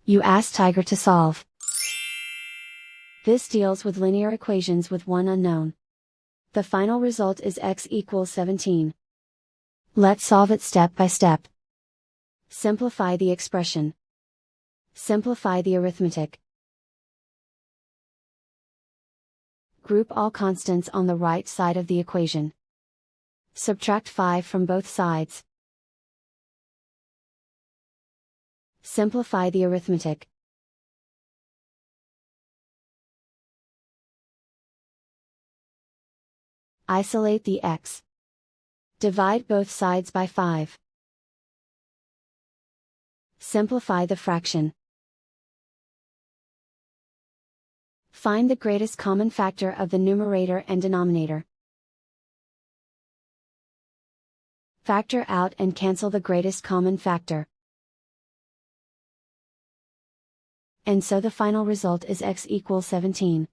You ask Tiger to solve. This deals with linear equations with one unknown. The final result is x equals 17. Let's solve it step by step. Simplify the expression. Simplify the arithmetic. Group all constants on the right side of the equation. Subtract 5 from both sides. Simplify the arithmetic. Isolate the x. Divide both sides by 5. Simplify the fraction. Find the greatest common factor of the numerator and denominator. Factor out and cancel the greatest common factor. And so the final result is x equals 17.